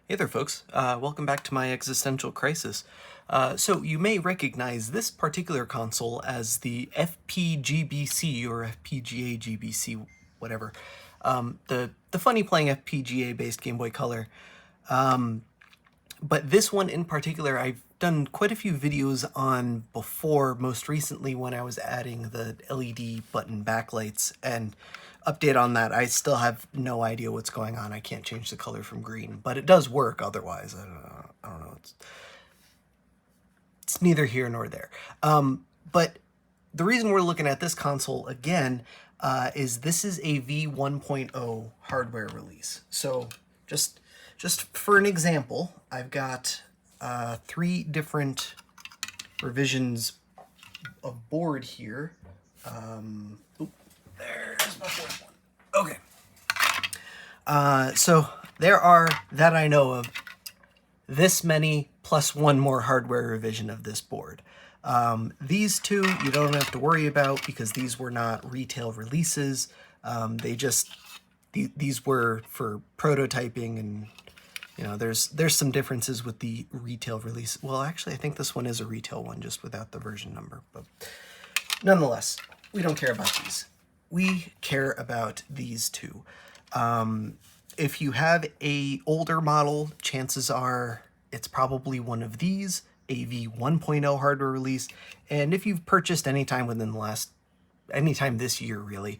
Hey there, folks. Welcome back to my existential crisis. So you may recognize this particular console as the FPGBC or FPGA-GBC, whatever. The funny playing FPGA-based Game Boy Color. But this one in particular, I've done quite a few videos on before, most recently when I was adding the LED button backlights, and update on that, I still have no idea what's going on. I can't change the color from green, but it does work otherwise. I don't know. It's neither here nor there. But the reason we're looking at this console again is this is a v1.0 hardware release. So just for an example, I've got 3 different revisions of board here. There's my 4th one. Okay. So there are, that I know of, this many plus one more hardware revision of this board. These two you don't have to worry about because these were not retail releases. These were for prototyping, and you know, there's some differences with the retail release. Well, actually, I think this one is a retail one, just without the version number. But nonetheless, we don't care about these. We care about these two. If you have a older model, chances are it's probably one of these, a v1.0 hardware release. And if you've purchased anytime within the last, anytime this year really,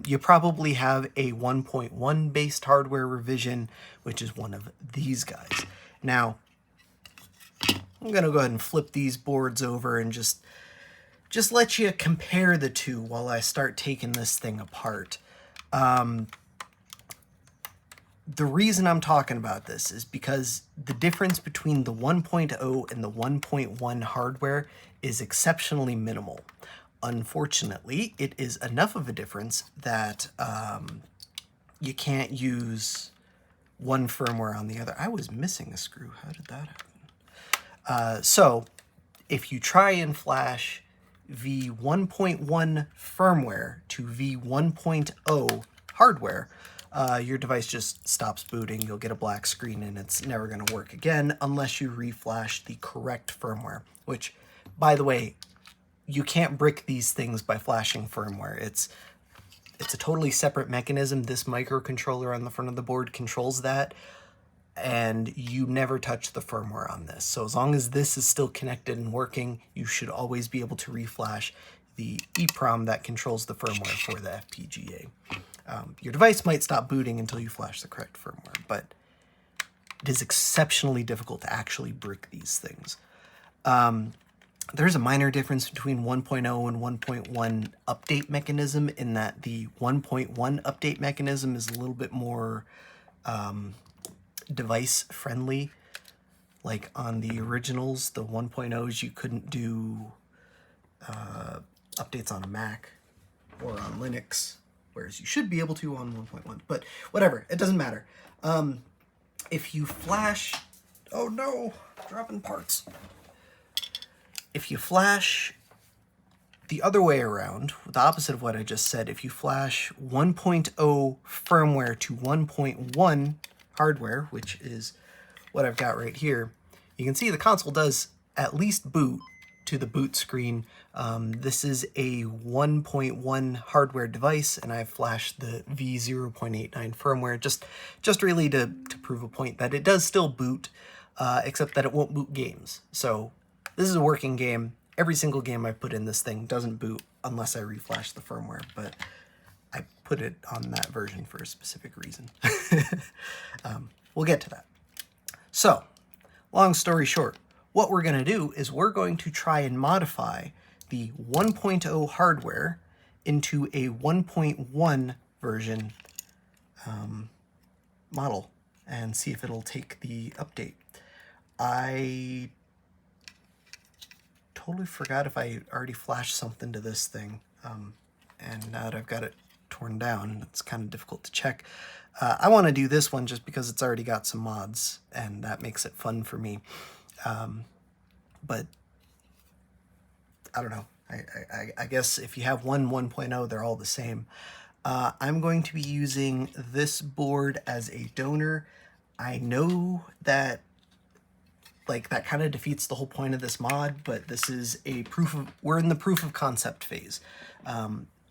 you probably have a 1.1 based hardware revision, which is one of these guys. Now, I'm gonna go ahead and flip these boards over and just let you compare the two while I start taking this thing apart. The reason I'm talking about this is because the difference between the 1.0 and the 1.1 hardware is exceptionally minimal. Unfortunately, it is enough of a difference that you can't use one firmware on the other. I was missing a screw. How did that happen? So if you try and flash v1.1 firmware to v1.0 hardware, your device just stops booting. You'll get a black screen and it's never going to work again unless you reflash the correct firmware, which, by the way, you can't brick these things by flashing firmware. It's a totally separate mechanism. This microcontroller on the front of the board controls that, and you never touch the firmware on this. So as long as this is still connected and working, you should always be able to reflash the EEPROM that controls the firmware for the FPGA. Your device might stop booting until you flash the correct firmware, but it is exceptionally difficult to actually brick these things. There's a minor difference between 1.0 and 1.1 update mechanism in that the 1.1 update mechanism is a little bit more device friendly. Like on the originals, the 1.0s, you couldn't do updates on a Mac or on Linux, whereas you should be able to on 1.1. But whatever, it doesn't matter. If you flash... Oh no, dropping parts. If you flash the other way around, the opposite of what I just said, if you flash 1.0 firmware to 1.1 hardware, which is what I've got right here, you can see the console does at least boot to the boot screen. This is a 1.1 hardware device, and I've flashed the v0.89 firmware just really to prove a point that it does still boot, except that it won't boot games. So this is a working game. Every single game I put in this thing doesn't boot unless I reflash the firmware, but I put it on that version for a specific reason. We'll get to that. So, long story short, what we're going to do is we're going to try and modify the 1.0 hardware into a 1.1 version model and see if it'll take the update. I totally forgot if I already flashed something to this thing, and now that I've got it torn down, it's kind of difficult to check. I want to do this one just because it's already got some mods, and that makes it fun for me. But I don't know. I guess if you have 1.0, they're all the same. I'm going to be using this board as a donor. I know that like that kind of defeats the whole point of this mod, but this is a we're in the proof of concept phase.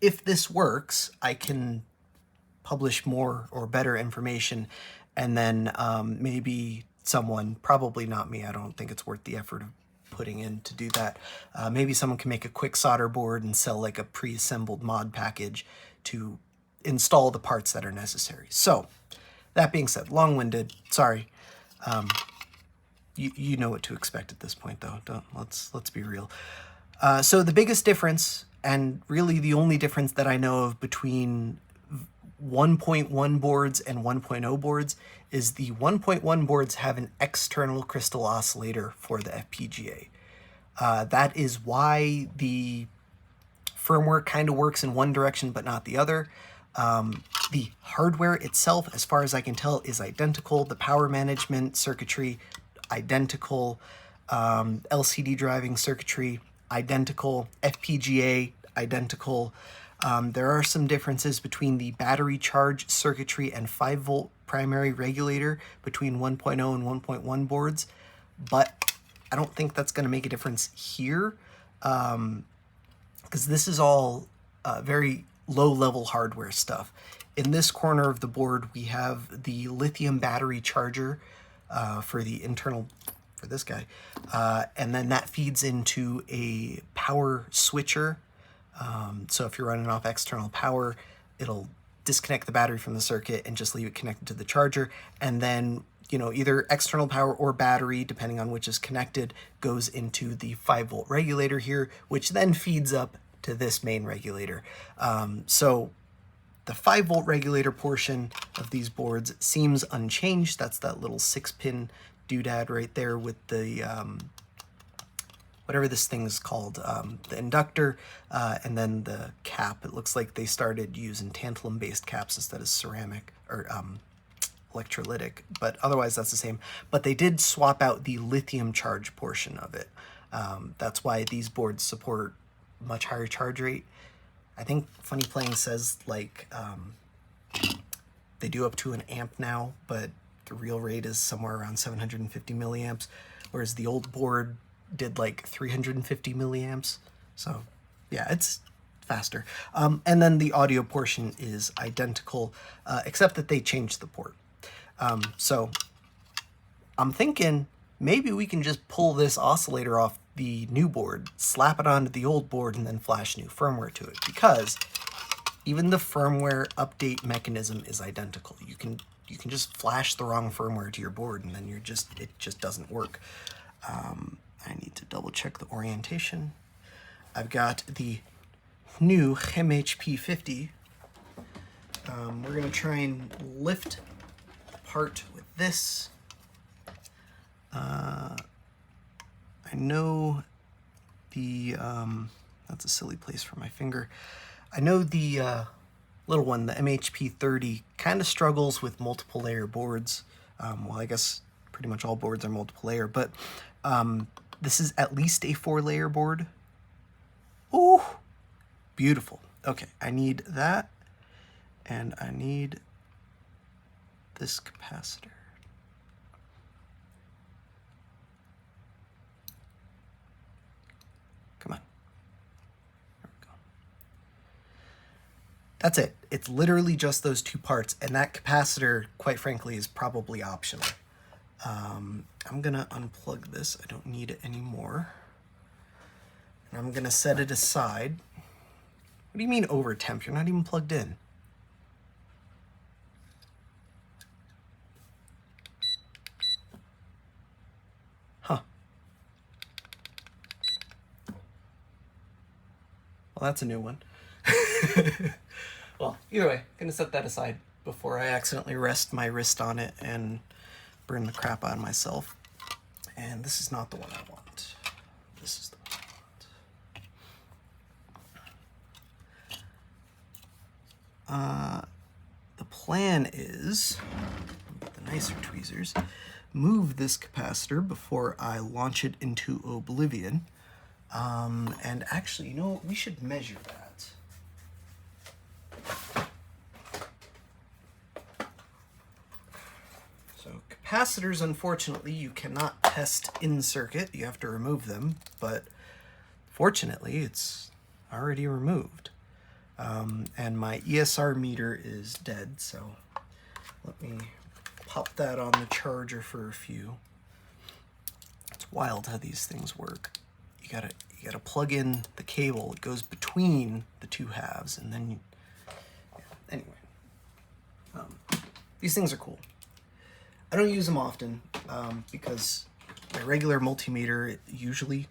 If this works, I can publish more or better information, and then maybe someone, probably not me, I don't think it's worth the effort of putting in to do that. Maybe someone can make a quick solder board and sell like a pre-assembled mod package to install the parts that are necessary. So that being said, long-winded, sorry. You know what to expect at this point, though. Let's be real. So the biggest difference, and really the only difference that I know of between 1.1 boards and 1.0 boards, is the 1.1 boards have an external crystal oscillator for the FPGA. That is why the firmware kind of works in one direction but not the other. The hardware itself, as far as I can tell, is identical. The power management circuitry, identical. LCD driving circuitry, identical. FPGA, identical. There are some differences between the battery charge circuitry and 5-volt primary regulator between 1.0 and 1.1 boards, but I don't think that's going to make a difference here, because this is all very low-level hardware stuff. In this corner of the board, we have the lithium battery charger for the internal, for this guy, and then that feeds into a power switcher. So if you're running off external power, it'll disconnect the battery from the circuit and just leave it connected to the charger. And then, you know, either external power or battery, depending on which is connected, goes into the 5-volt regulator here, which then feeds up to this main regulator. So the 5-volt regulator portion of these boards seems unchanged. That's that little 6-pin doodad right there with the whatever this thing is called, the inductor, and then the cap. It looks like they started using tantalum-based caps instead of ceramic, or electrolytic, but otherwise that's the same. But they did swap out the lithium charge portion of it. That's why these boards support much higher charge rate. I think Funny Playing says, like, they do up to an amp now, but the real rate is somewhere around 750 milliamps, whereas the old board did like 350 milliamps. So yeah, it's faster. And then the audio portion is identical, except that they changed the port. So I'm thinking maybe we can just pull this oscillator off the new board, slap it onto the old board, and then flash new firmware to it, because even the firmware update mechanism is identical. You can just flash the wrong firmware to your board, and then it just doesn't work. I need to double check the orientation. I've got the new MHP50. We're gonna try and lift apart with this. I know the, that's a silly place for my finger. I know the little one, the MHP30, kind of struggles with multiple layer boards. Well, I guess pretty much all boards are multiple layer, but this is at least a 4-layer board. Ooh, beautiful. Okay, I need that, and I need this capacitor. Come on. There we go. That's it. It's literally just those two parts, and that capacitor, quite frankly, is probably optional. I'm gonna unplug this. I don't need it anymore. And I'm gonna set it aside. What do you mean over temp? You're not even plugged in. Huh. Well, that's a new one. Well, either way, I'm gonna set that aside before I accidentally rest my wrist on it and burn the crap out of myself. And this is not the one I want. This is the one I want. The plan is, with the nicer tweezers, move this capacitor before I launch it into oblivion. And actually, you know what? We should measure that. So Capacitors, unfortunately, you cannot test in circuit. You have to remove them, but fortunately, it's already removed. And my ESR meter is dead, so let me pop that on the charger for a few. It's wild how these things work. You gotta plug in the cable. It goes between the two halves, and then anyway. These things are cool. I don't use them often because my regular multimeter usually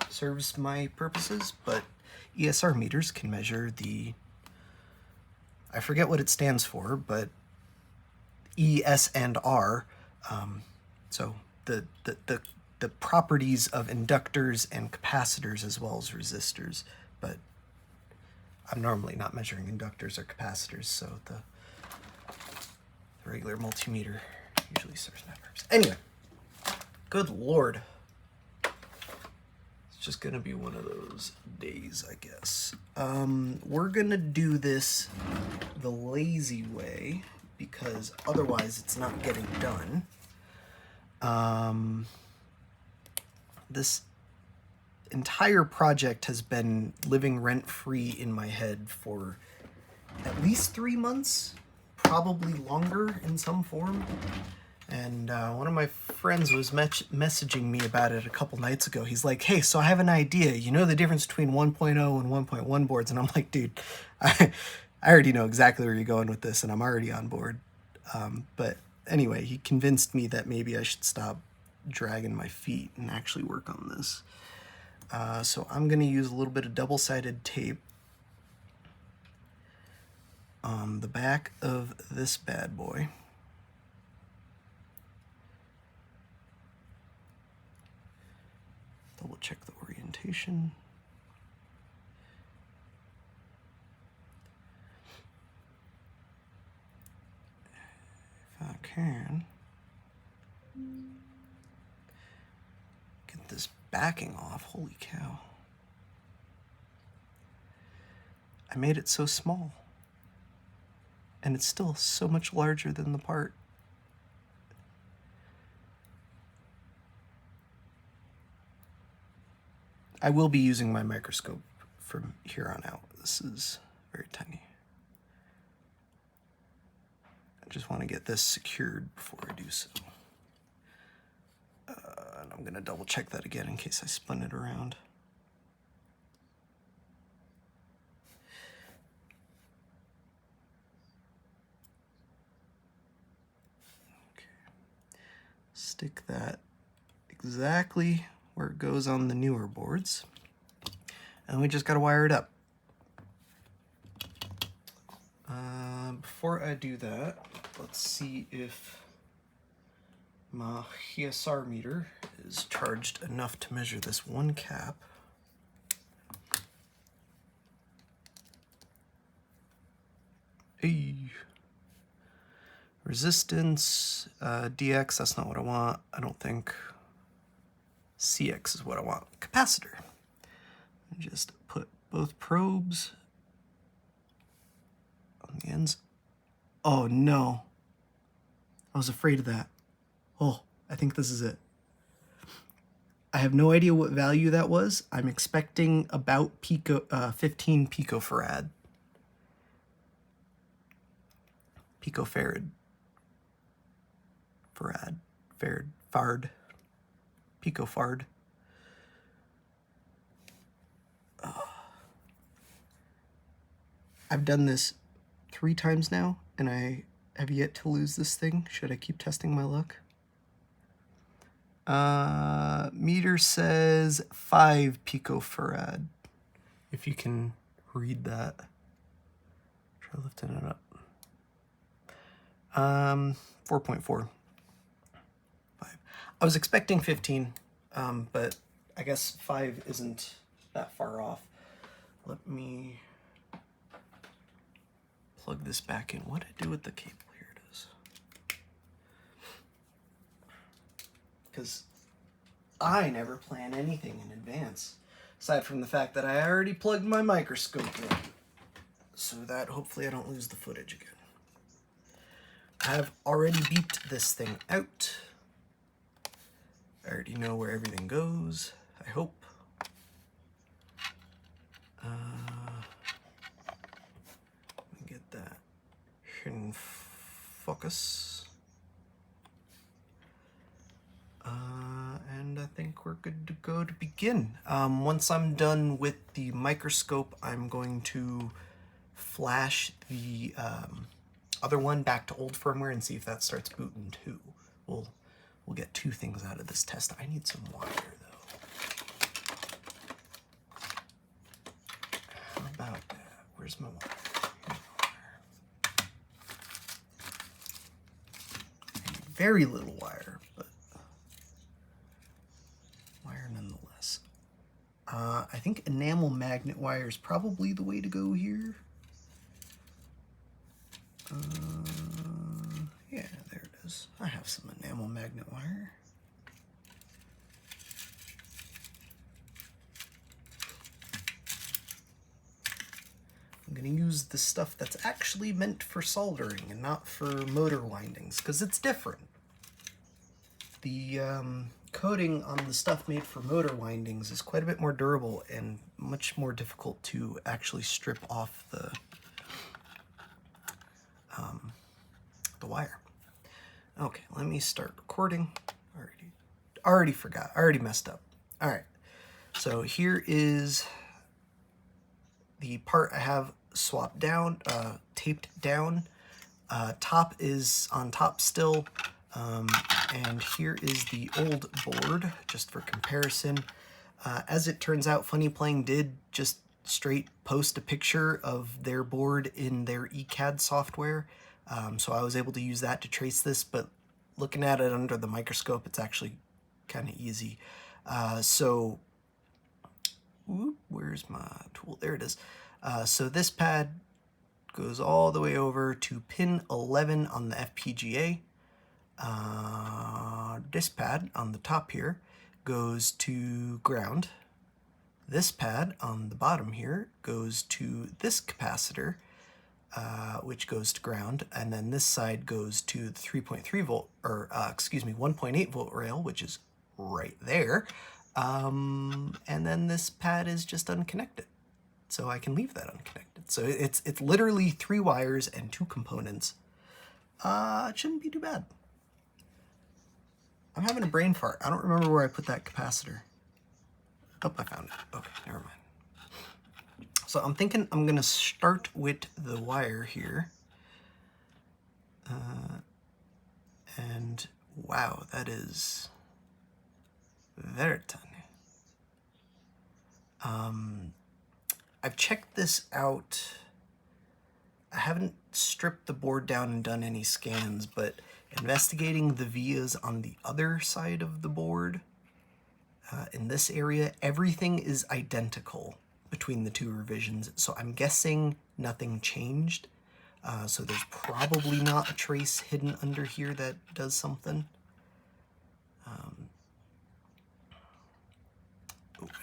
serves my purposes, but ESR meters can measure the, I forget what it stands for, but E, S, and R. So the properties of inductors and capacitors as well as resistors, but I'm normally not measuring inductors or capacitors, so the regular multimeter usually serves my purpose. Anyway, good Lord. It's just gonna be one of those days, I guess. We're gonna do this the lazy way because otherwise it's not getting done. This entire project has been living rent-free in my head for at least 3 months, probably longer in some form. And one of my friends was messaging me about it a couple nights ago. He's like, hey, so I have an idea. You know the difference between 1.0 and 1.1 boards? And I'm like, dude, I already know exactly where you're going with this, and I'm already on board. But anyway, he convinced me that maybe I should stop dragging my feet and actually work on this. So I'm going to use a little bit of double-sided tape on the back of this bad boy. Double check the orientation. If I can get this backing off, holy cow. I made it so small, and it's still so much larger than the part. I will be using my microscope from here on out. This is very tiny. I just want to get this secured before I do so. And I'm going to double check that again in case I spun it around. Okay. Stick that exactly where it goes on the newer boards, and we just got to wire it up. Before I do that, let's see if my ESR meter is charged enough to measure this one cap. Hey. Resistance, DX, that's not what I want, I don't think. CX is what I want. Capacitor. Just put both probes on the ends. Oh no. I was afraid of that. Oh, I think this is it. I have no idea what value that was. I'm expecting about 15 picofarad. Picofarad. Farad. Picofard. I've done this 3 times now, and I have yet to lose this thing. Should I keep testing my luck? Meter says 5 picofarad. If you can read that. Try lifting it up. 4.4. 5. I was expecting 15, but I guess 5 isn't that far off. Let me plug this back in. What did I do with the cable? Here it is. Because I never plan anything in advance, aside from the fact that I already plugged my microscope in, so that hopefully I don't lose the footage again. I've already beeped this thing out. I already know where everything goes, I hope. Let me get that in focus. And I think we're good to go to begin. Once I'm done with the microscope, I'm going to flash the other one back to old firmware and see if that starts booting too. We'll get two things out of this test. I need some wire though. How about that? Where's my wire? Very little wire, but wire nonetheless. I think enamel magnet wire is probably the way to go here. Yeah, there it is. I have some enamel magnet wire. I'm going to use the stuff that's actually meant for soldering and not for motor windings, because it's different. The coating on the stuff made for motor windings is quite a bit more durable and much more difficult to actually strip off the wire. Okay, let me start recording. Already forgot. I already messed up. All right. So here is the part I have swapped down, taped down. Top is on top still. And here is the old board, just for comparison. As it turns out, Funny Playing did just straight post a picture of their board in their ECAD software. So I was able to use that to trace this, but looking at it under the microscope, it's actually kind of easy. Where's my tool? There it is. So this pad goes all the way over to pin 11 on the FPGA. This pad on the top here goes to ground. This pad on the bottom here goes to this capacitor, which goes to ground, and then this side goes to the 3.3 volt, or 1.8 volt rail, which is right there. And then this pad is just unconnected, so I can leave that unconnected. So it's literally 3 wires and 2 components. It shouldn't be too bad. I'm having a brain fart. I don't remember where I put that capacitor. Oh, I found it. Okay, never mind. So I'm thinking I'm going to start with the wire here. And wow, that is very tiny. I've checked this out. I haven't stripped the board down and done any scans, but investigating the vias on the other side of the board, in this area, everything is identical between the 2 revisions, so I'm guessing nothing changed. So there's probably not a trace hidden under here that does something. I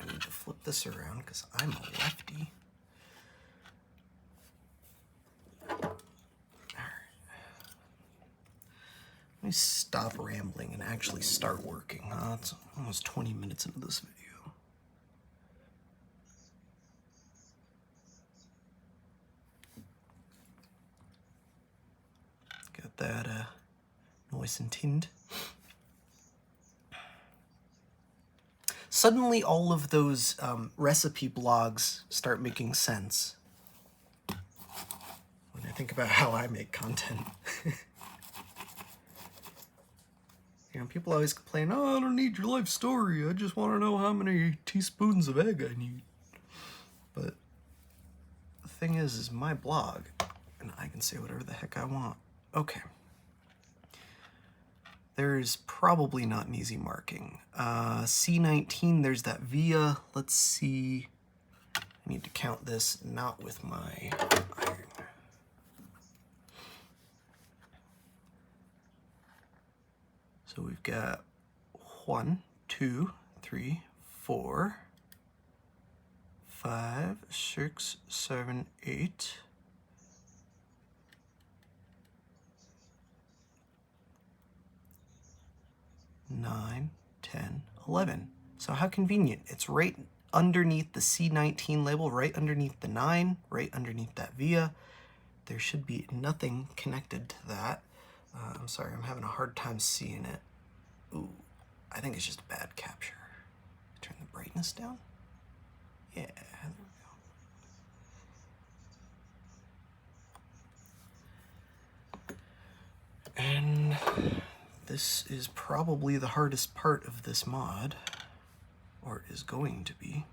need to flip this around because I'm a lefty. Let me stop rambling and actually start working. It's almost 20 minutes into this video. Got that nice and tinned. Suddenly all of those recipe blogs start making sense when I think about how I make content. You know, people always complain, oh, I don't need your life story. I just want to know how many teaspoons of egg I need. But the thing is my blog, and I can say whatever the heck I want. Okay. There's probably not an easy marking. C19, there's that via. Let's see. I need to count this, not with my iron. So we've got 1, 2, 3, 4, 5, 6, 7, 8. 9, 10, 11. So how convenient. It's right underneath the C19 label, right underneath the 9, right underneath that VIA. There should be nothing connected to that. I'm sorry, I'm having a hard time seeing it. Ooh, I think it's just a bad capture. Turn the brightness down. Yeah, there we go. And this is probably the hardest part of this mod, or is going to be.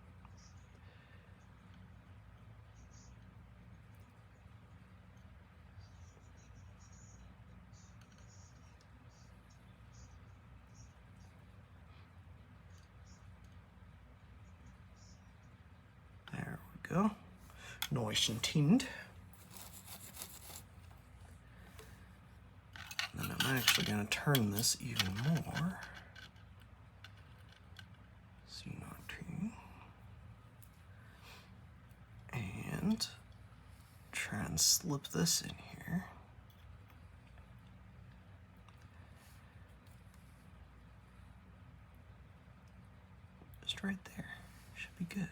There we go. Nice and tuned. And I'm actually going to turn this even more. C19. And try and slip this in here. Just right there. Should be good.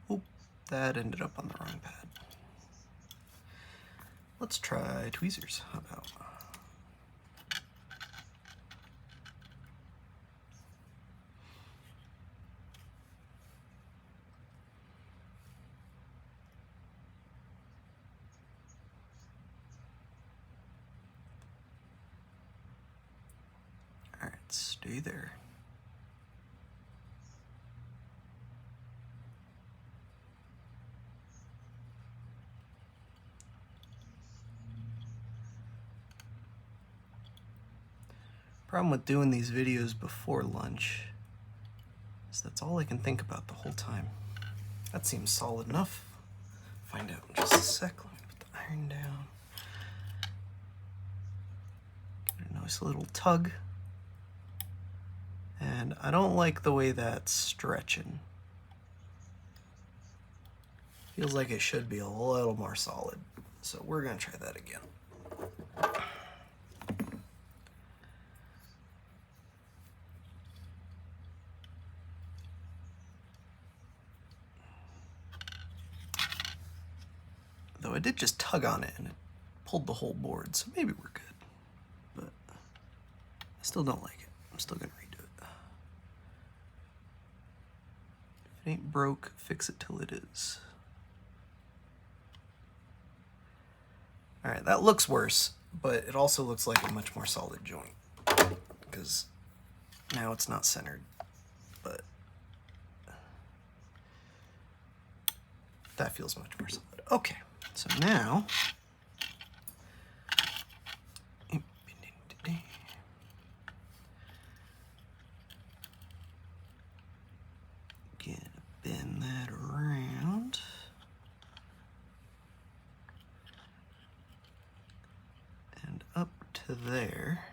Oh, that ended up on the wrong pad. Let's try tweezers. How about? All right, stay there. Problem with doing these videos before lunch is that's all I can think about the whole time. That seems solid enough. Find out in just a sec. Let me put the iron down. Get a nice little tug. And I don't like the way that's stretching. Feels like it should be a little more solid. So we're gonna try that again. Though I did just tug on it and it pulled the whole board, so maybe we're good. But I still don't like it. I'm still gonna redo it. If it ain't broke, fix it till it is. All right, that looks worse, but it also looks like a much more solid joint because now it's not centered, but that feels much more solid. Okay, so now gonna bend that around. And up to there.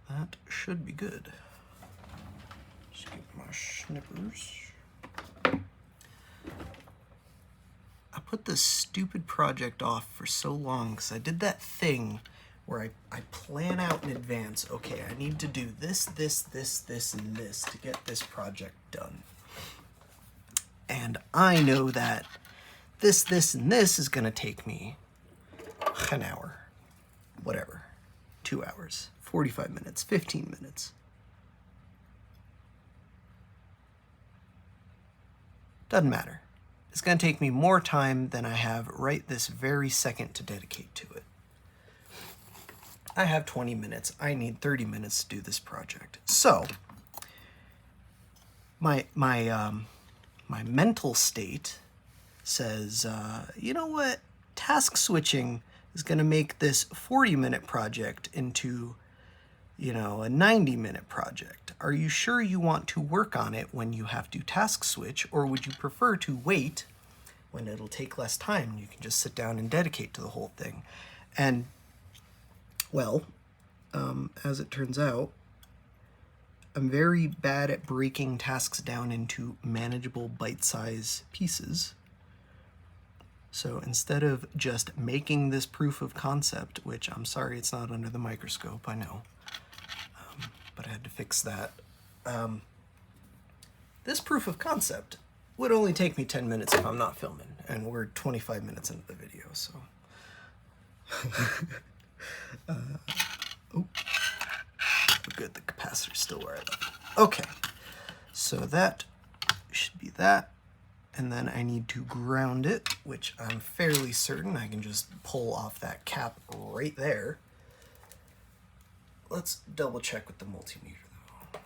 That should be good. Just get my snippers. I put this stupid project off for so long because I did that thing where I plan out in advance, okay, I need to do this, this, this, this, and this to get this project done. And I know that this, this, and this is going to take me an hour, whatever, 2 hours, 45 minutes, 15 minutes. Doesn't matter. It's going to take me more time than I have right this very second to dedicate to it. I have 20 minutes. I need 30 minutes to do this project. So, my mental state says, you know what? Task switching is going to make this 40-minute project into, you know, a 90-minute project. Are you sure you want to work on it when you have to task switch, or would you prefer to wait when it'll take less time and you can just sit down and dedicate to the whole thing? And, well, as it turns out, I'm very bad at breaking tasks down into manageable bite-size pieces. So instead of just making this proof of concept, which I'm sorry it's not under the microscope, I know, but I had to fix that. This proof of concept would only take me 10 minutes if I'm not filming, and we're 25 minutes into the video, so. Oh, good, the capacitor's still where I left it. Okay, so that should be that. And then I need to ground it, which I'm fairly certain I can just pull off that cap right there. Let's double check with the multimeter though.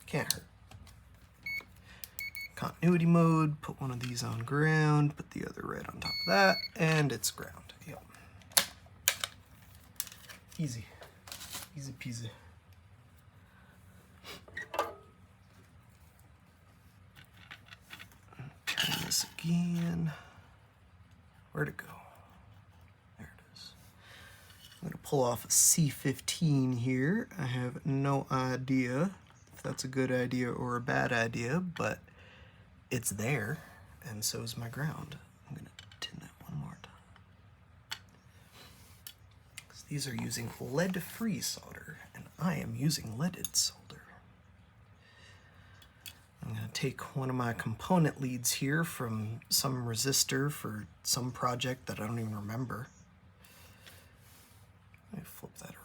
Can't hurt. Continuity mode, put one of these on ground, put the other right on top of that, and it's ground. Yep. Easy. Easy peasy. This again. Where'd it go? There it is. I'm gonna pull off a C15 here. I have no idea if that's a good idea or a bad idea, but it's there, and so is my ground. I'm gonna tin that one more time. Because these are using lead-free solder, and I am using leaded solder. I'm going to take one of my component leads here from some resistor for some project that I don't even remember. Let me flip that around.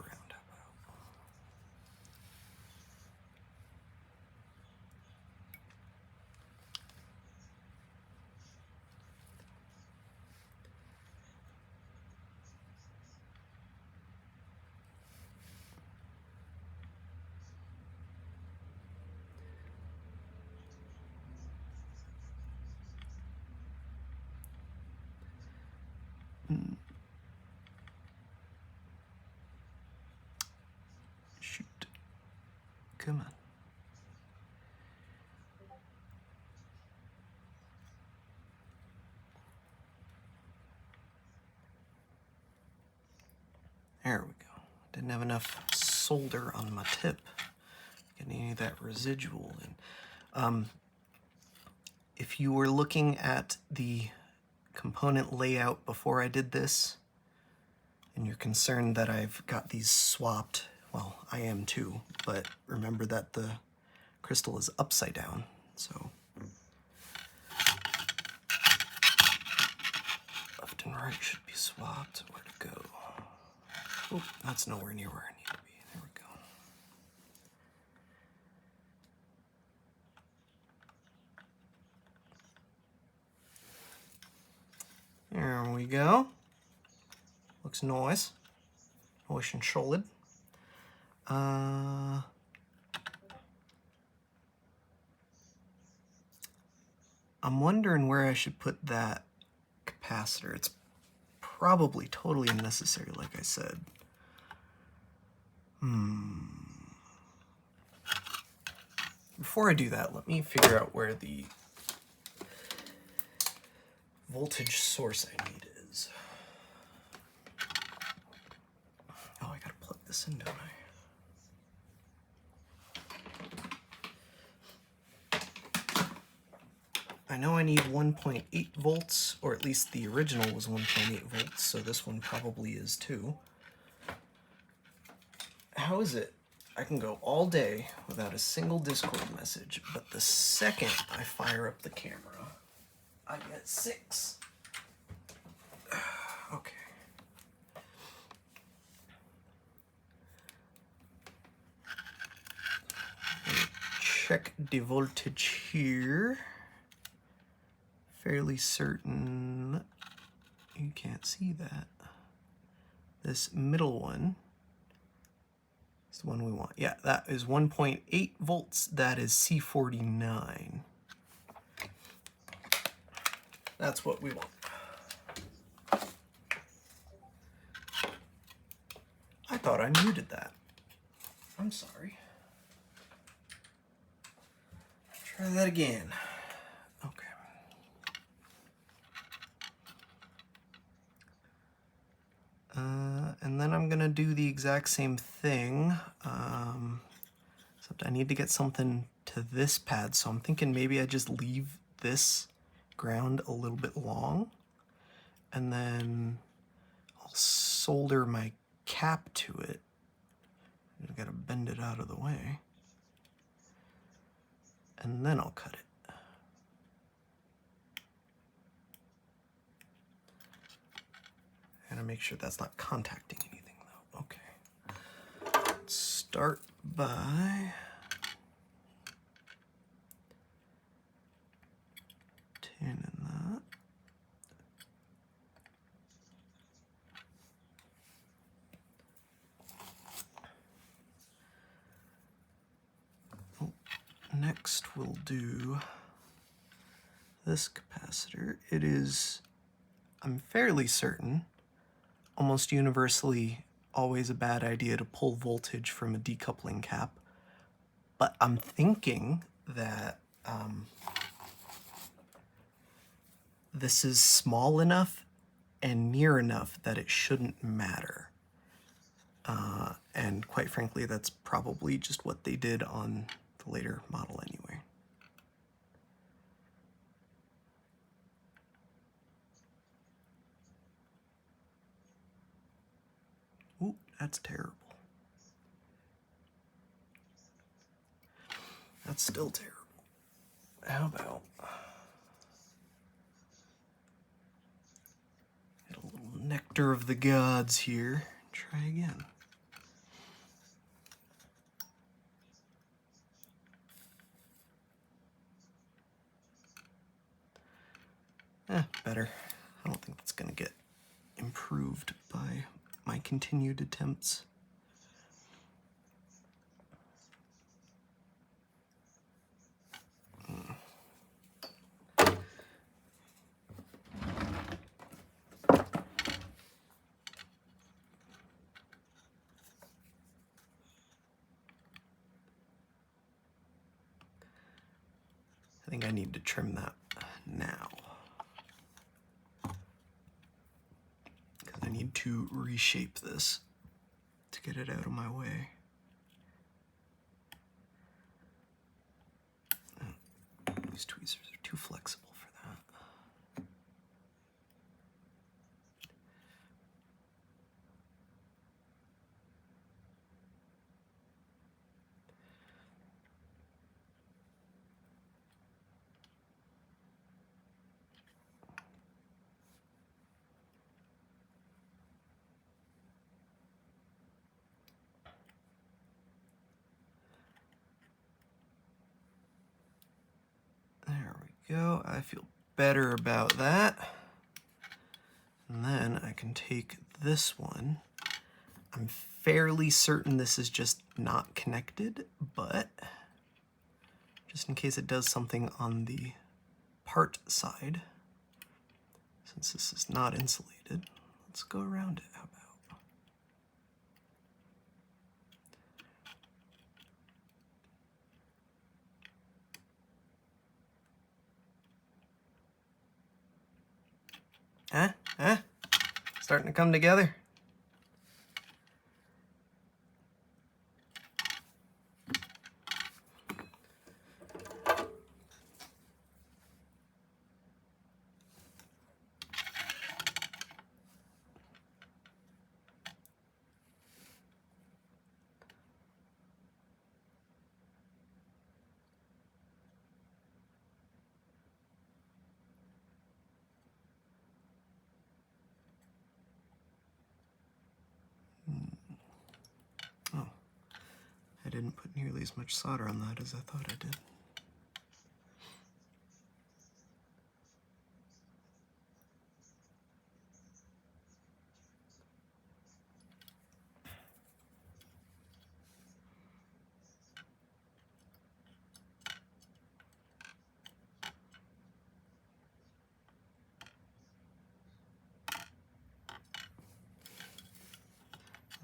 Shoot. Come on. There we go. Didn't have enough solder on my tip. Getting any of that residual in. If you were looking at the component layout before I did this, and you're concerned that I've got these swapped, well, I am too, but remember that the crystal is upside down, so left and right should be swapped. Where to go? Oh, that's nowhere near where I need to be. There we go. There we go. Looks nice. Nice and solid. I'm wondering where I should put that capacitor. It's probably totally unnecessary, like I said. Before I do that, let me figure out where the voltage source I need is. Oh, I gotta plug this in, don't I? I know I need 1.8 volts, or at least the original was 1.8 volts, so this one probably is too. How is it I can go all day without a single Discord message, but the second I fire up the camera, I get 6? Okay. Check the voltage here. Fairly certain you can't see that. This middle one is the one we want. Yeah, that is 1.8 volts. That is C49. That's what we want. I thought I muted that. I'm sorry. Try that again. Okay. And then I'm gonna do the exact same thing, except I need to get something to this pad, so I'm thinking maybe I just leave this ground a little bit long, and then I'll solder my cap to it. I've got to bend it out of the way, and then I'll cut it. I gotta make sure that's not contacting anything though. Okay. Let's start by tinning that. Next we'll do this capacitor. It is, I'm fairly certain, almost universally always a bad idea to pull voltage from a decoupling cap, but I'm thinking that this is small enough and near enough that it shouldn't matter. And quite frankly, that's probably just what they did on the later model anyway. Ooh, that's terrible. That's still terrible. How about get a little nectar of the gods here. Try again. Better. I don't think that's gonna get improved by my continued attempts. I think I need to trim that now, because I need to reshape this to get it out of my way. These tweezers are too flexible for that. There we go. I feel better about that. And then I can take this one. I'm fairly certain this is just not connected, but just in case it does something on the part side, since this is not insulated, let's go around it. How about? Starting to come together. Oh, I didn't put nearly as much solder on that as I thought I did.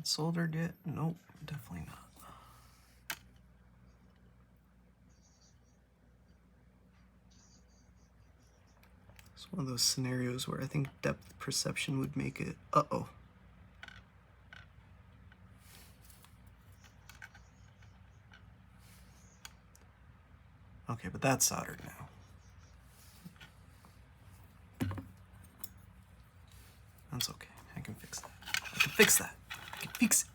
Soldered yet? Nope, definitely not. It's one of those scenarios where I think depth perception would make it. Uh-oh. Okay, but that's soldered now. fix that. I can fix it.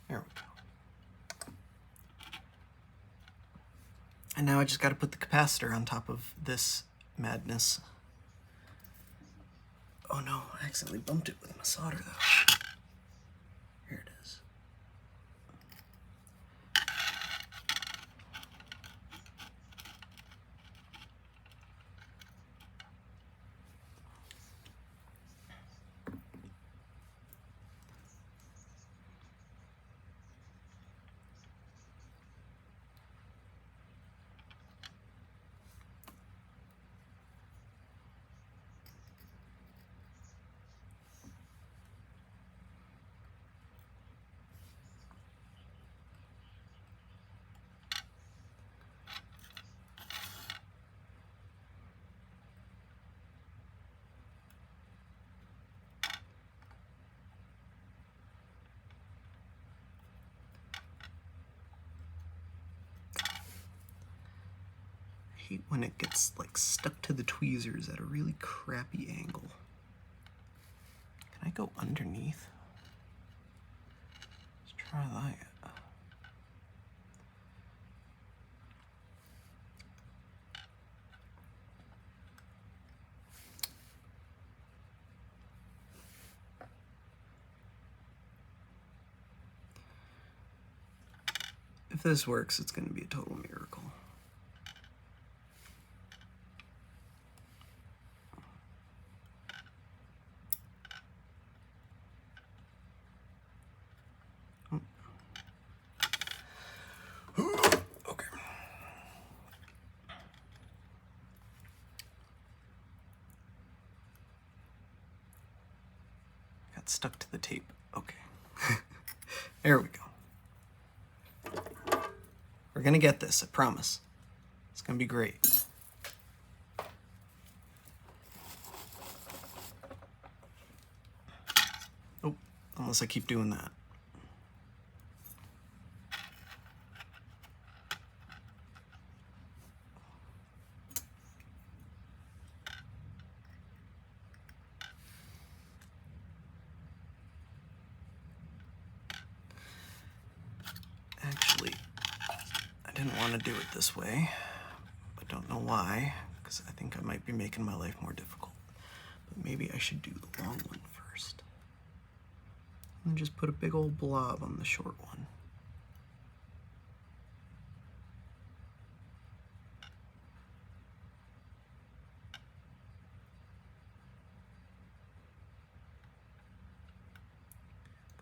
There we go. And now I just got to put the capacitor on top of this madness. Oh no, I accidentally bumped it with my solder though. Here it is. When it gets like stuck to the tweezers at a really crappy angle. Can I go underneath? Let's try that. If this works, it's going to be a total miracle. Stuck to the tape. Okay. There we go. We're gonna get this, I promise. It's gonna be great. Oh, unless I keep doing that. I didn't want to do it this way, but don't know why, because I think I might be making my life more difficult. But maybe I should do the long one first. And just put a big old blob on the short one.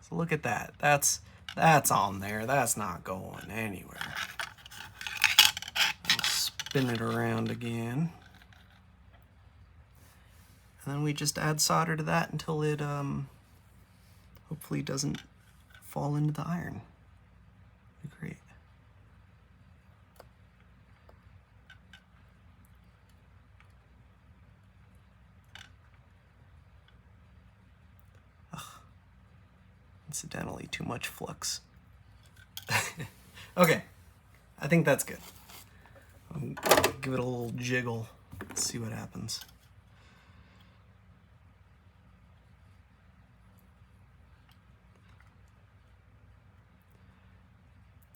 So look at that. That's on there. That's not going anywhere. Spin it around again. And then we just add solder to that until it hopefully doesn't fall into the iron. Great. Ugh. Incidentally, too much flux. Okay, I think that's good. I'll give it a little jiggle, see what happens.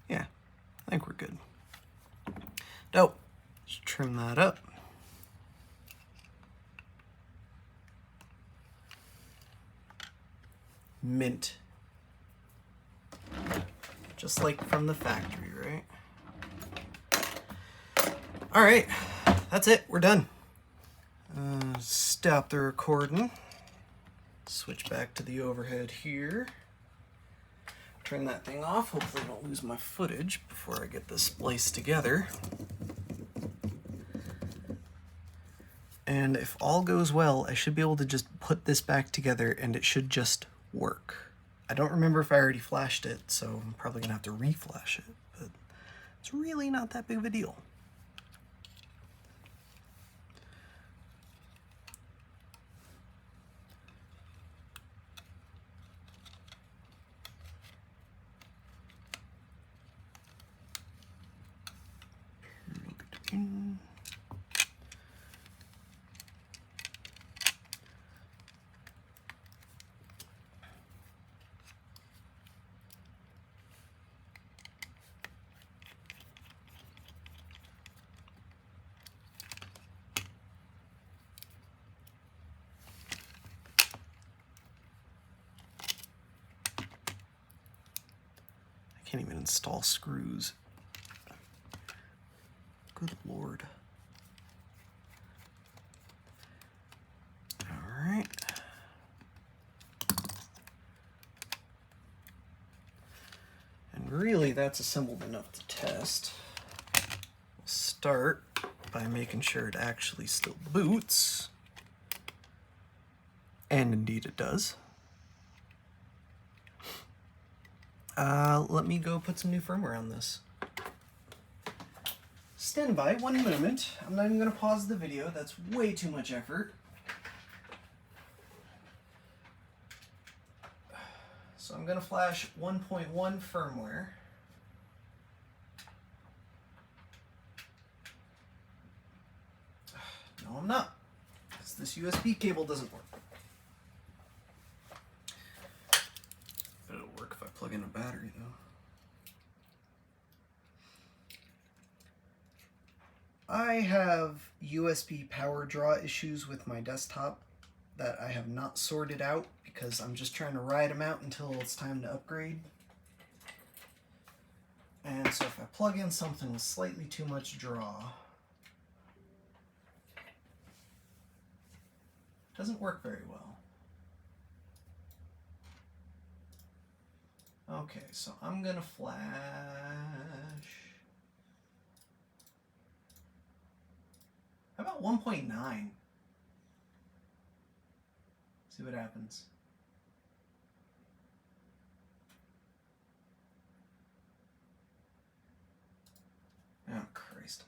Yeah, I think we're good. Dope. Just trim that up. Mint. Just like from the factory, right? All right, that's it. We're done. Stop the recording. Switch back to the overhead here. Turn that thing off. Hopefully I don't lose my footage before I get this spliced together. And if all goes well, I should be able to just put this back together and it should just work. I don't remember if I already flashed it, so I'm probably gonna have to reflash it, but it's really not that big of a deal. Can't even install screws. Good Lord. All right. And really, that's assembled enough to test. We'll start by making sure it actually still boots. And indeed it does. Let me go put some new firmware on this. Stand by one moment. I'm not even going to pause the video. That's way too much effort. So I'm going to flash 1.1 firmware. No, I'm not, because this USB cable doesn't work. But it'll work if I plug in a battery, though. I have USB power draw issues with my desktop that I have not sorted out because I'm just trying to ride them out until it's time to upgrade. And so if I plug in something with slightly too much draw, it doesn't work very well. Okay, so I'm gonna flash. How about 1.9? See what happens. Oh, Christ.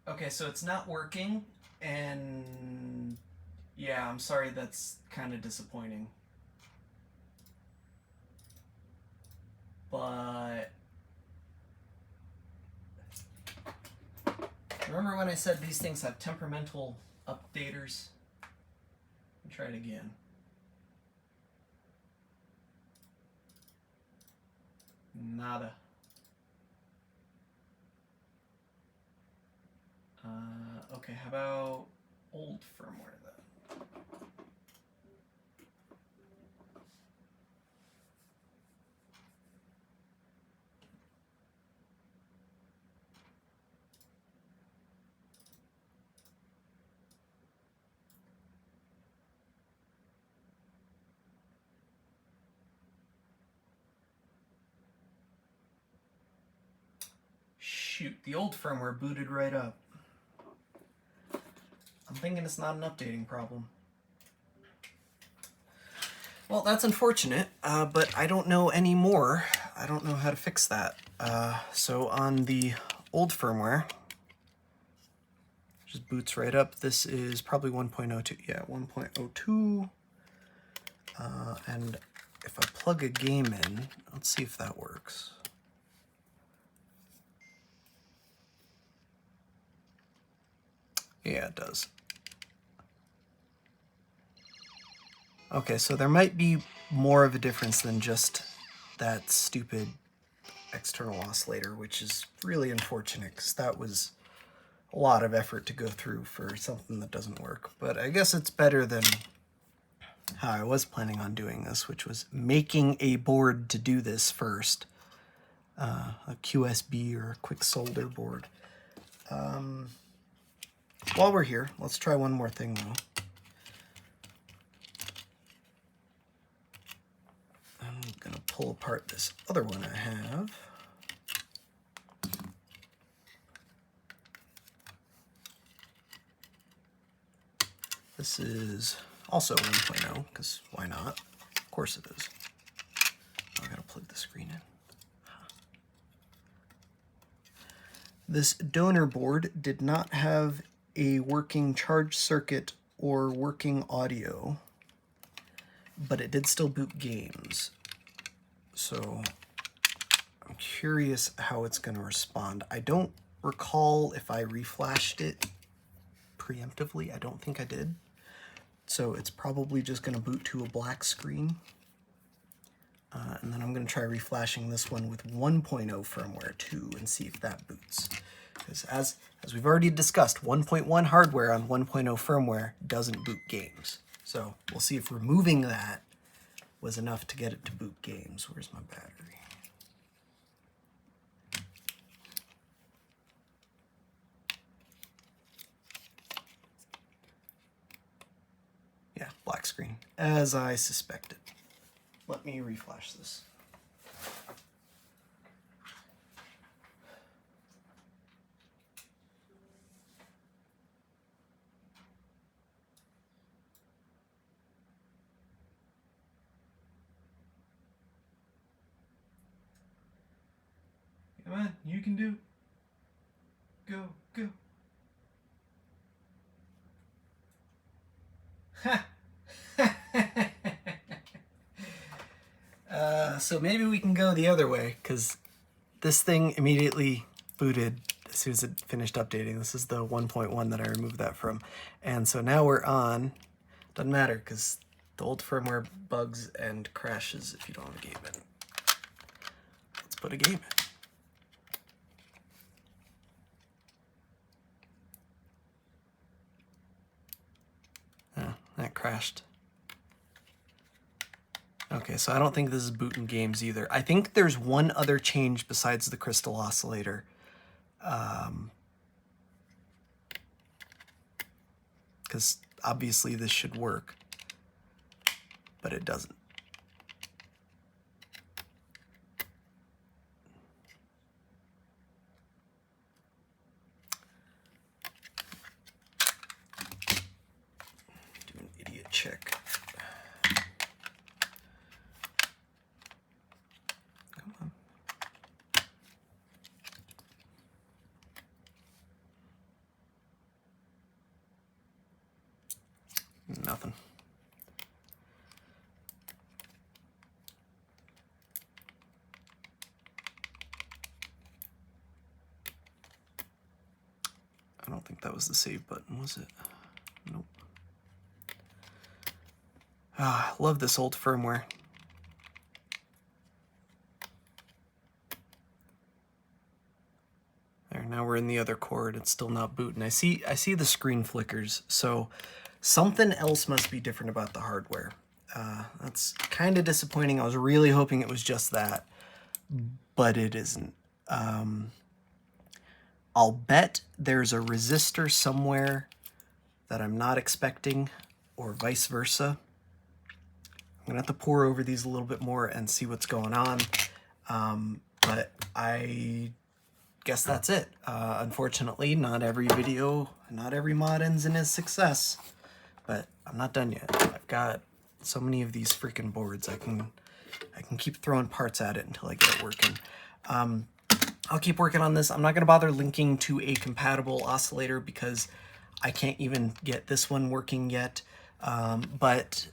Okay, so it's not working, and yeah, I'm sorry, that's kind of disappointing. But remember when I said these things have temperamental updaters? Let me try it again. Nada. Okay, how about old firmware then? Shoot, the old firmware booted right up. I'm thinking it's not an updating problem. Well, that's unfortunate, but I don't know anymore. I don't know how to fix that. So on the old firmware, just boots right up. This is probably 1.02. Yeah, 1.02. And if I plug a game in, let's see if that works. Yeah, it does. Okay, so there might be more of a difference than just that stupid external oscillator, which is really unfortunate because that was a lot of effort to go through for something that doesn't work. But I guess it's better than how I was planning on doing this, which was making a board to do this first. A QSB or a quick solder board. While we're here, let's try one more thing though. I'm gonna pull apart this other one I have. This is also 1.0, because why not? Of course it is. Oh, I gotta plug the screen in. This donor board did not have a working charge circuit or working audio, but it did still boot games. So I'm curious how it's going to respond. I don't recall if I reflashed it preemptively. I don't think I did. So it's probably just going to boot to a black screen. And then I'm going to try reflashing this one with 1.0 firmware too and see if that boots. Because As we've already discussed, 1.1 hardware on 1.0 firmware doesn't boot games. So we'll see if removing that was enough to get it to boot games. Where's my battery? Yeah, black screen, as I suspected. Let me reflash this. Come on, you can do. Go, go. Ha! So maybe we can go the other way, because this thing immediately booted as soon as it finished updating. This is the 1.1 that I removed that from. And so now we're on. Doesn't matter, because the old firmware bugs and crashes if you don't have a game in. Let's put a game in. Oh, that crashed. Okay, so I don't think this is booting games either. I think there's one other change besides the crystal oscillator. Because obviously this should work, but it doesn't. Do an idiot check. Nothing. I don't think that was the save button, was it? Nope. Ah, I love this old firmware. There, now we're in the other cord. It's still not booting. I see the screen flickers, so something else must be different about the hardware. That's kind of disappointing. I was really hoping it was just that, but it isn't. I'll bet there's a resistor somewhere that I'm not expecting, or vice versa. I'm gonna have to pour over these a little bit more and see what's going on, but I guess that's it. Unfortunately, not every video, not every mod ends in a success, but I'm not done yet. I've got so many of these freaking boards. I can keep throwing parts at it until I get it working. I'll keep working on this. I'm not going to bother linking to a compatible oscillator because I can't even get this one working yet. But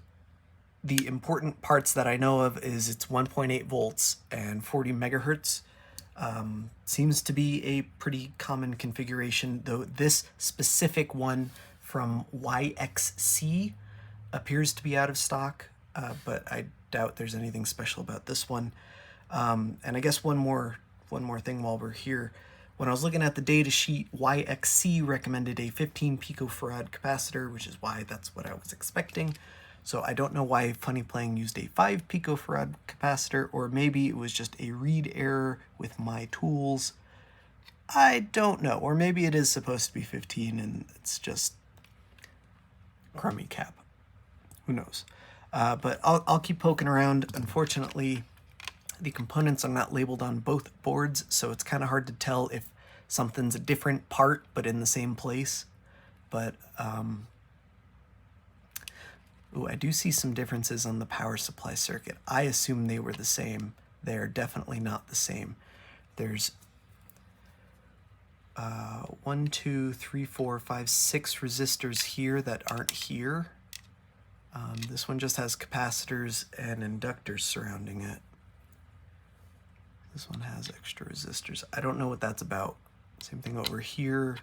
the important parts that I know of is it's 1.8 volts and 40 megahertz. Seems to be a pretty common configuration, though this specific one from YXC appears to be out of stock, but I doubt there's anything special about this one. And I guess one more thing while we're here. When I was looking at the data sheet, YXC recommended a 15 picofarad capacitor, which is why that's what I was expecting. So I don't know why Funny Playing used a 5 picofarad capacitor, or maybe it was just a read error with my tools. I don't know. Or maybe it is supposed to be 15 and it's just crummy cap. Who knows? But I'll keep poking around. Unfortunately, the components are not labeled on both boards, so it's kind of hard to tell if something's a different part but in the same place. But ooh, I do see some differences on the power supply circuit. I assume they were the same. They're definitely not the same. There's 1, 2, 3, 4, 5, 6 resistors here that aren't here. This one just has capacitors and inductors surrounding it. This one has extra resistors. I don't know what that's about. Same thing over here.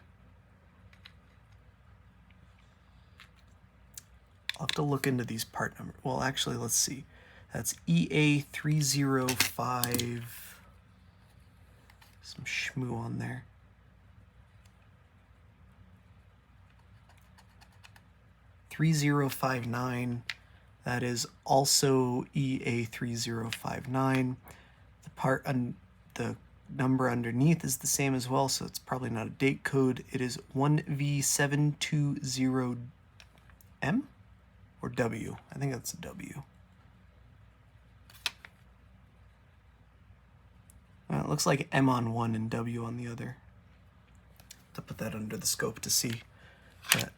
I'll have to look into these part numbers. Well, actually, let's see. That's EA305. Some shmoo on there. EA3059. That is also EA3059. The number underneath is the same as well, so it's probably not a date code. It is 1V720M or W. I think that's a W. Well, it looks like M on one and W on the other. To put that under the scope to see. But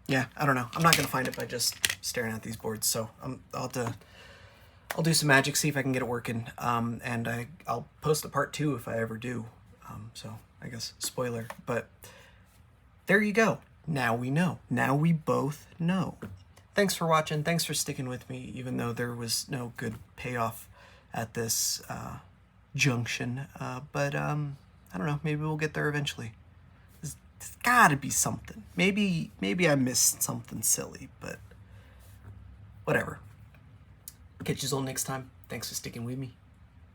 yeah, I don't know. I'm not gonna find it by just staring at these boards, so I'll do some magic, see if I can get it working, and I'll post a part 2 if I ever do. So I guess spoiler, but there you go. Now we know. Now we both know. Thanks for watching. Thanks for sticking with me, even though there was no good payoff at this junction. But I don't know. Maybe we'll get there eventually. There's gotta be something. Maybe I missed something silly, but whatever. Catch you all next time. Thanks for sticking with me.